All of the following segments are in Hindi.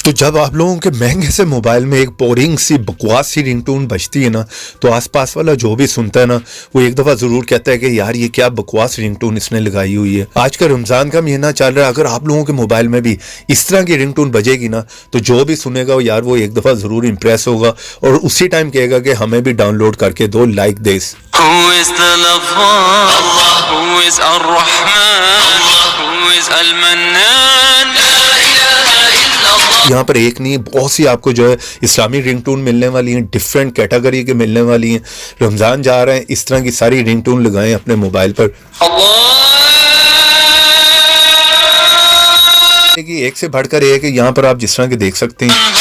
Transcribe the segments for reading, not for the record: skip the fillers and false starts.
तो जब आप लोगों के महंगे से मोबाइल में एक बोरिंग सी बकवास सी रिंगटोन बजती है ना, तो आसपास वाला जो भी सुनता है ना, वो एक दफ़ा ज़रूर कहता है कि यार ये क्या बकवास रिंगटोन इसने लगाई हुई है। आज का रमज़ान का महीना चल रहा है, अगर आप लोगों के मोबाइल में भी इस तरह की रिंगटोन बजेगी ना, तो जो भी सुनेगा यार वो एक दफ़ा ज़रूर इंप्रेस होगा और उसी टाइम कहेगा कि हमें भी डाउनलोड करके दो, लाइक दिस। यहाँ पर एक नहीं, बहुत सी आपको जो है इस्लामी रिंगटोन मिलने वाली हैं, डिफरेंट कैटेगरी के मिलने वाली हैं। रमज़ान जा रहे हैं, इस तरह की सारी रिंगटोन लगाएं अपने मोबाइल पर। एक से बढ़कर एक है, यहाँ पर आप जिस तरह के देख सकते हैं।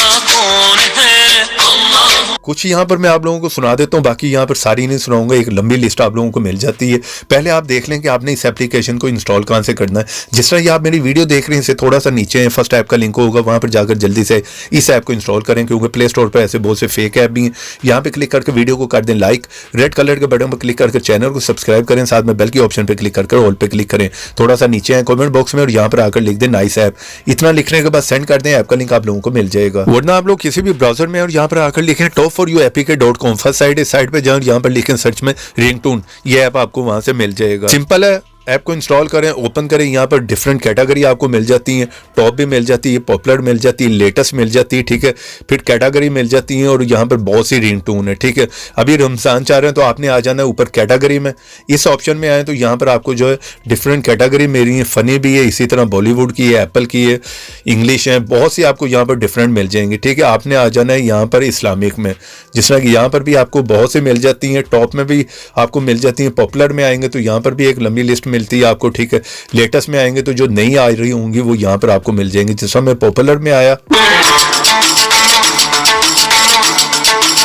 कुछ यहाँ पर मैं आप लोगों को सुना देता हूँ, बाकी यहाँ पर सारी नहीं सुनाऊंगा, एक लंबी लिस्ट आप लोगों को मिल जाती है। पहले आप देख लें कि आपने इस एप्लीकेशन को इंस्टॉल कहाँ से करना है। जिस तरह ये आप मेरी वीडियो देख रहे हैं, इसे थोड़ा सा नीचे है, फर्स्ट ऐप का लिंक होगा, वहाँ पर जाकर जल्दी से इस ऐप को इंस्टॉल करें, क्योंकि प्ले स्टोर पर ऐसे बहुत से फेक ऐप भी हैं। यहाँ पर क्लिक करके वीडियो को कर दें लाइक, रेड कलर के बटन पर क्लिक करके चैनल को सब्सक्राइब करें, साथ में बेल के ऑप्शन पर क्लिक करके ऑल पे क्लिक करें। थोड़ा सा नीचे है कॉमेंट बॉक्स में, और यहाँ पर आकर लिख दें नाइस ऐप। इतना लिखने के बाद सेंड कर दें, ऐप का लिंक आप लोगों को मिल जाएगा। वरना आप लोग किसी भी ब्राउजर में और यहाँ पर आकर लिखें top4uapk.com, फर्स्ट साइड पर जाएं, यहाँ पर लिखें सर्च में रिंगटोन, ये ऐप आपको वहां से मिल जाएगा। सिंपल है, ऐप को इंस्टॉल करें, ओपन करें, यहाँ पर डिफरेंट कैटेगरी आपको मिल जाती हैं। टॉप भी मिल जाती है, पॉपुलर मिल जाती है, लेटेस्ट मिल जाती है, ठीक है। फिर कैटेगरी मिल जाती है और यहाँ पर बहुत सी रिंगटोन है, ठीक है। अभी रमज़ान चाह रहे हैं तो आपने आ जाना है ऊपर कैटेगरी में। इस ऑप्शन में आए तो यहाँ पर आपको जो है डिफरेंट कैटेगरी मेरी है, फ़नी भी है, इसी तरह बॉलीवुड की है, एप्पल की है, इंग्लिश है, बहुत सी आपको यहाँ पर डिफरेंट मिल जाएंगी, ठीक है। आपने आ जाना है यहाँ पर इस्लामिक में, जिस तरह कि यहाँ पर भी आपको बहुत सी मिल जाती हैं। टॉप में भी आपको मिल जाती हैं, पॉपुलर में आएंगे तो यहाँ पर भी एक लंबी लिस्ट मिलती है आपको, ठीक है। लेटेस्ट में आएंगे तो जो नहीं आ रही होंगी वो यहाँ पर आपको मिल जाएंगी। जिस समय पॉपुलर में आया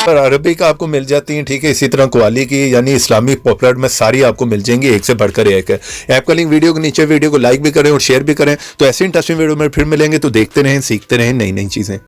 पर अरबी का आपको मिल जाती हैं, ठीक है। इसी तरह क्वाली की यानी इस्लामी पॉपुलर में सारी आपको मिल जाएंगी, एक से बढ़कर एक है। ऐप का लिंक वीडियो के नीचे, वीडियो को लाइक भी करें और शेयर भी करें। तो ऐसे इंटरेस्टिंग वीडियो में फिर मिलेंगे, तो देखते रहें, सीखते रहें नई नई चीजें।